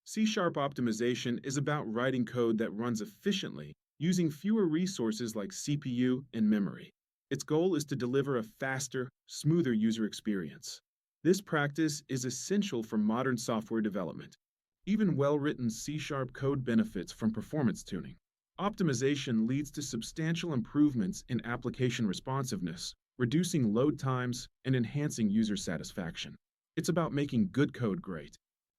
C-sharp optimization is about writing code that runs efficiently using fewer resources like CPU and memory. Its goal is to deliver a faster, smoother user experience. This practice is essential for modern software development. Even well-written C-sharp code benefits from performance tuning. Optimization leads to substantial improvements in application responsiveness, reducing load times and enhancing user satisfaction. It's about making good code great.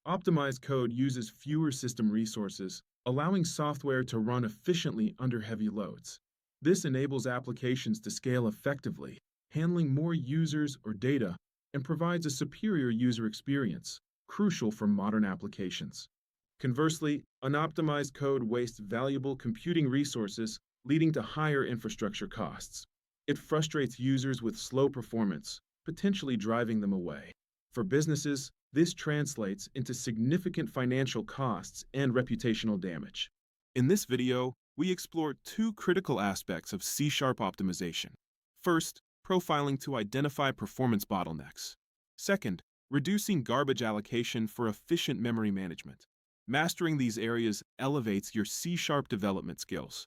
Optimized code uses fewer system resources, allowing software to run efficiently under heavy loads. This enables applications to scale effectively, handling more users or data, and provides a superior user experience, crucial for modern applications. Conversely, unoptimized code wastes valuable computing resources, leading to higher infrastructure costs. It frustrates users with slow performance, potentially driving them away. For businesses, this translates into significant financial costs and reputational damage. In this video, we explore two critical aspects of C-sharp optimization. First, profiling to identify performance bottlenecks. Second, reducing garbage allocation for efficient memory management. Mastering these areas elevates your C-sharp development skills.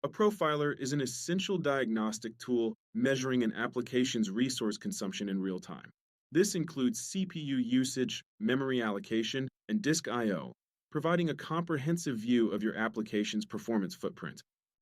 A profiler is an essential diagnostic tool measuring an application's resource consumption in real time. This includes CPU usage, memory allocation, and disk I/O, providing a comprehensive view of your application's performance footprint.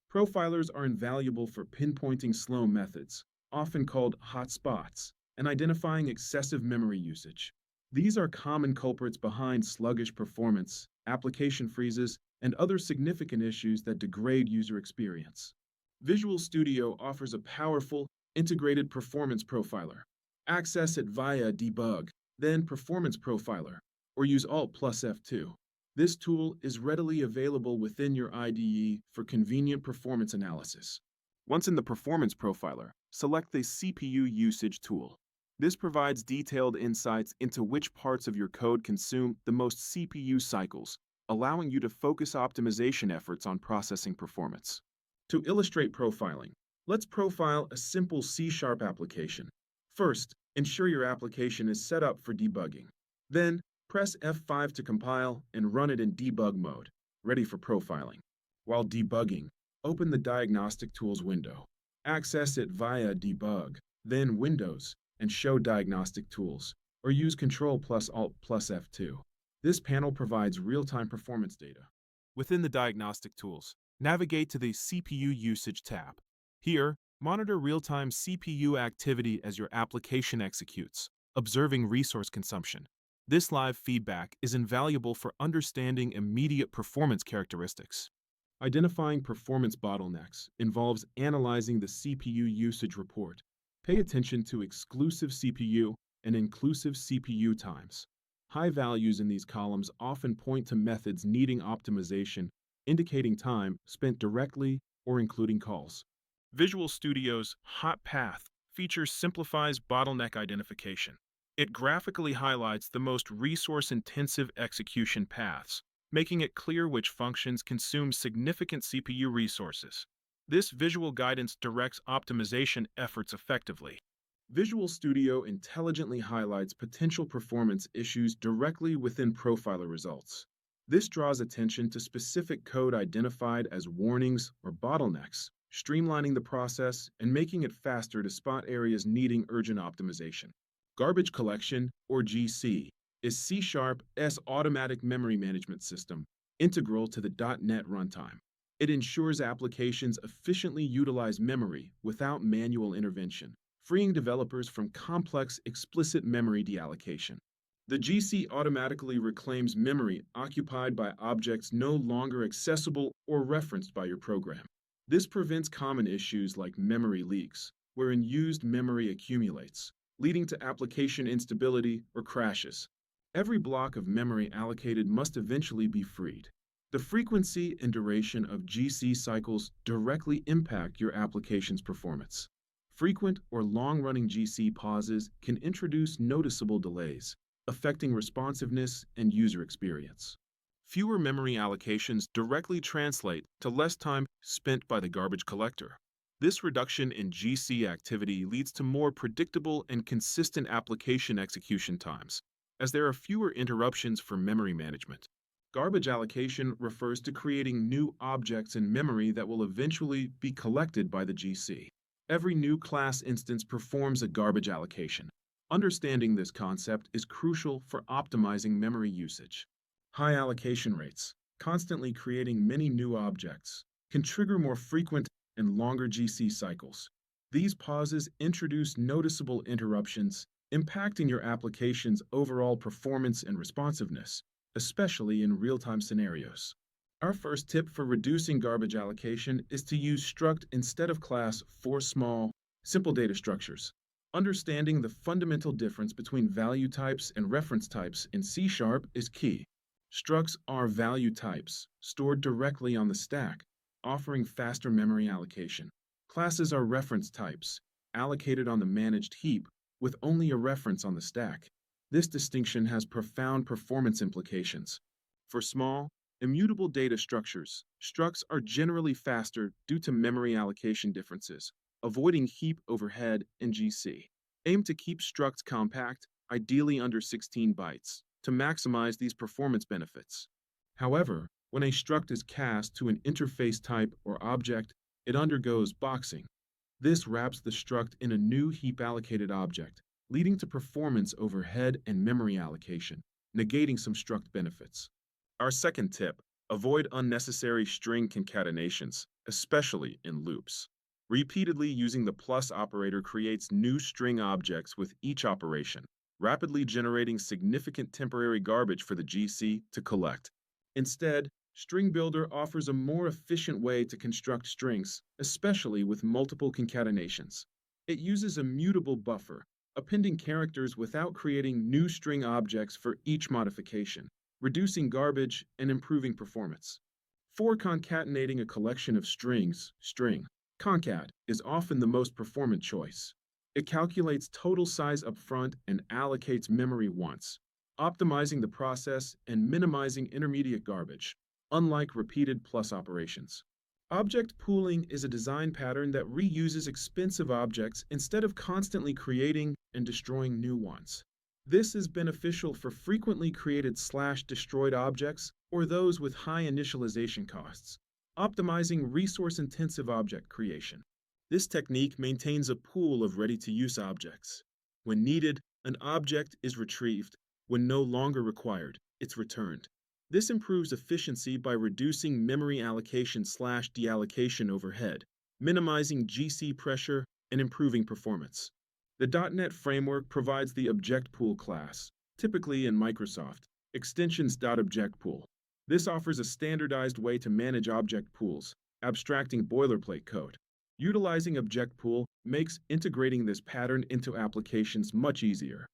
Profilers are invaluable for pinpointing slow methods, often called hotspots, and identifying excessive memory usage. These are common culprits behind sluggish performance, application freezes, and other significant issues that degrade user experience. Visual Studio offers a powerful, integrated performance profiler. Access it via Debug, then Performance Profiler, or use Alt plus F2. This tool is readily available within your IDE for convenient performance analysis. Once in the Performance Profiler, select the CPU Usage tool. This provides detailed insights into which parts of your code consume the most CPU cycles, allowing you to focus optimization efforts on processing performance. To illustrate profiling, let's profile a simple C-sharp application. First, ensure your application is set up for debugging. Then, press F5 to compile and run it in debug mode, ready for profiling. While debugging, open the Diagnostic Tools window. Access it via Debug, then Windows, and Show Diagnostic Tools, or use Ctrl plus Alt plus F2. This panel provides real-time performance data. Within the Diagnostic Tools, navigate to the CPU Usage tab. Here, monitor real-time CPU activity as your application executes, observing resource consumption. This live feedback is invaluable for understanding immediate performance characteristics. Identifying performance bottlenecks involves analyzing the CPU usage report. Pay attention to exclusive CPU and inclusive CPU times. High values in these columns often point to methods needing optimization, indicating time spent directly or including calls. Visual Studio's Hot Path feature simplifies bottleneck identification. It graphically highlights the most resource-intensive execution paths, making it clear which functions consume significant CPU resources. This visual guidance directs optimization efforts effectively. Visual Studio intelligently highlights potential performance issues directly within profiler results. This draws attention to specific code identified as warnings or bottlenecks, streamlining the process and making it faster to spot areas needing urgent optimization. Garbage Collection, or GC, is C#'s automatic memory management system, integral to the .NET runtime. It ensures applications efficiently utilize memory without manual intervention, freeing developers from complex explicit memory deallocation. The GC automatically reclaims memory occupied by objects no longer accessible or referenced by your program. This prevents common issues like memory leaks, where unused memory accumulates, leading to application instability or crashes. Every block of memory allocated must eventually be freed. The frequency and duration of GC cycles directly impact your application's performance. Frequent or long-running GC pauses can introduce noticeable delays, affecting responsiveness and user experience. Fewer memory allocations directly translate to less time spent by the garbage collector. This reduction in GC activity leads to more predictable and consistent application execution times, as there are fewer interruptions for memory management. Garbage allocation refers to creating new objects in memory that will eventually be collected by the GC. Every new class instance performs a garbage allocation. Understanding this concept is crucial for optimizing memory usage. High allocation rates, constantly creating many new objects, can trigger more frequent and longer GC cycles. These pauses introduce noticeable interruptions, impacting your application's overall performance and responsiveness, especially in real-time scenarios. Our first tip for reducing garbage allocation is to use struct instead of class for small, simple data structures. Understanding the fundamental difference between value types and reference types in C# is key. Structs are value types, stored directly on the stack, offering faster memory allocation. Classes are reference types, allocated on the managed heap, with only a reference on the stack. This distinction has profound performance implications. For small, immutable data structures, structs are generally faster due to memory allocation differences, avoiding heap overhead in GC. Aim to keep structs compact, ideally under 16 bytes, to maximize these performance benefits. However, when a struct is cast to an interface type or object, it undergoes boxing. This wraps the struct in a new heap-allocated object, leading to performance overhead and memory allocation, negating some struct benefits. Our second tip: avoid unnecessary string concatenations, especially in loops. Repeatedly using the plus operator creates new string objects with each operation, rapidly generating significant temporary garbage for the GC to collect. Instead, String Builder offers a more efficient way to construct strings, especially with multiple concatenations. It uses a mutable buffer, appending characters without creating new string objects for each modification, reducing garbage and improving performance. For concatenating a collection of strings, string concat is often the most performant choice. It calculates total size upfront and allocates memory once, optimizing the process and minimizing intermediate garbage, unlike repeated plus operations. Object pooling is a design pattern that reuses expensive objects instead of constantly creating and destroying new ones. This is beneficial for frequently created/destroyed objects or those with high initialization costs, optimizing resource-intensive object creation. This technique maintains a pool of ready-to-use objects. When needed, an object is retrieved. When no longer required, it's returned. This improves efficiency by reducing memory allocation/deallocation overhead, minimizing GC pressure, and improving performance. The .NET Framework provides the ObjectPool class, typically in Microsoft, extensions.objectpool. This offers a standardized way to manage object pools, abstracting boilerplate code. Utilizing ObjectPool makes integrating this pattern into applications much easier.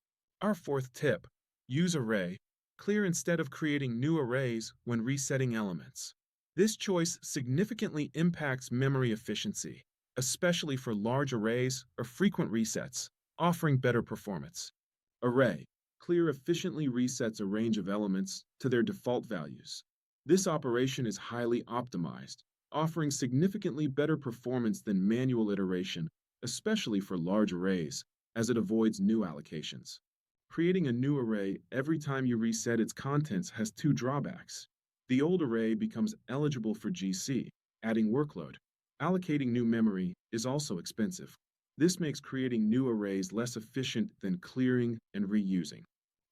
Our fourth tip: use array. Clear instead of creating new arrays when resetting elements. This choice significantly impacts memory efficiency, especially for large arrays or frequent resets, offering better performance. Array. Clear efficiently resets a range of elements to their default values. This operation is highly optimized, offering significantly better performance than manual iteration, especially for large arrays, as it avoids new allocations. Creating a new array every time you reset its contents has two drawbacks. The old array becomes eligible for GC, adding workload. Allocating new memory is also expensive. This makes creating new arrays less efficient than clearing and reusing.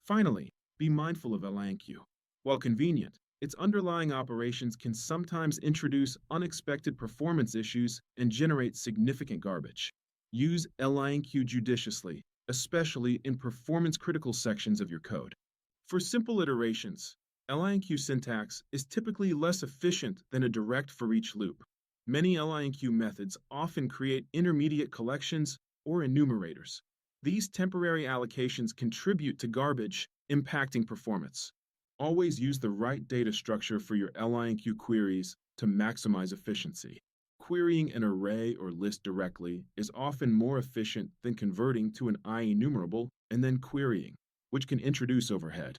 Finally, be mindful of LINQ. While convenient, its underlying operations can sometimes introduce unexpected performance issues and generate significant garbage. Use LINQ judiciously, especially in performance-critical sections of your code. For simple iterations, LINQ syntax is typically less efficient than a direct for each loop. Many LINQ methods often create intermediate collections or enumerators. These temporary allocations contribute to garbage, impacting performance. Always use the right data structure for your LINQ queries to maximize efficiency. Querying an array or list directly is often more efficient than converting to an IEnumerable and then querying, which can introduce overhead.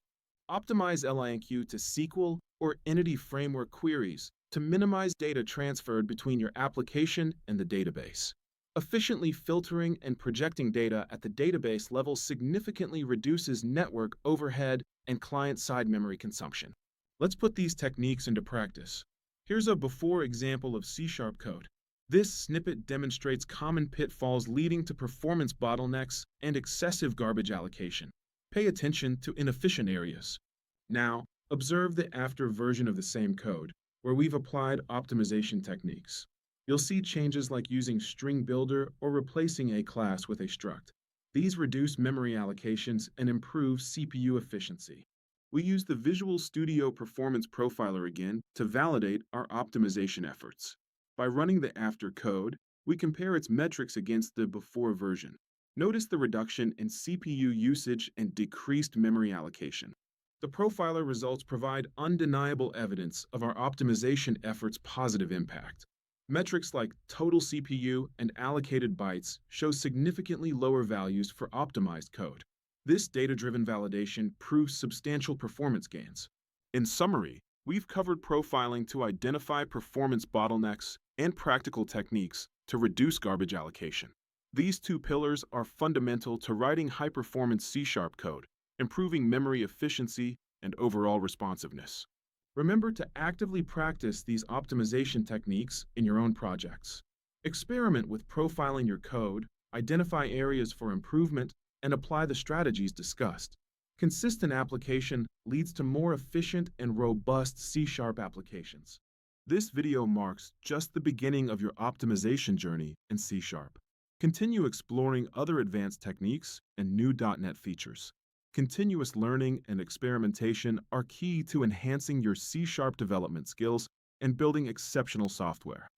Optimize LINQ to SQL or Entity Framework queries to minimize data transferred between your application and the database. Efficiently filtering and projecting data at the database level significantly reduces network overhead and client-side memory consumption. Let's put these techniques into practice. Here's a before example of C-sharp code. This snippet demonstrates common pitfalls leading to performance bottlenecks and excessive garbage allocation. Pay attention to inefficient areas. Now, observe the after version of the same code, where we've applied optimization techniques. You'll see changes like using string builder or replacing a class with a struct. These reduce memory allocations and improve CPU efficiency. We use the Visual Studio Performance Profiler again to validate our optimization efforts. By running the after code, we compare its metrics against the before version. Notice the reduction in CPU usage and decreased memory allocation. The profiler results provide undeniable evidence of our optimization efforts' positive impact. Metrics like total CPU and allocated bytes show significantly lower values for optimized code. This data-driven validation proves substantial performance gains. In summary, we've covered profiling to identify performance bottlenecks and practical techniques to reduce garbage allocation. These two pillars are fundamental to writing high-performance C-sharp code, improving memory efficiency and overall responsiveness. Remember to actively practice these optimization techniques in your own projects. Experiment with profiling your code, identify areas for improvement, and apply the strategies discussed. Consistent application leads to more efficient and robust C-sharp applications. This video marks just the beginning of your optimization journey in C-sharp. Continue exploring other advanced techniques and new .NET features. Continuous learning and experimentation are key to enhancing your C-sharp development skills and building exceptional software.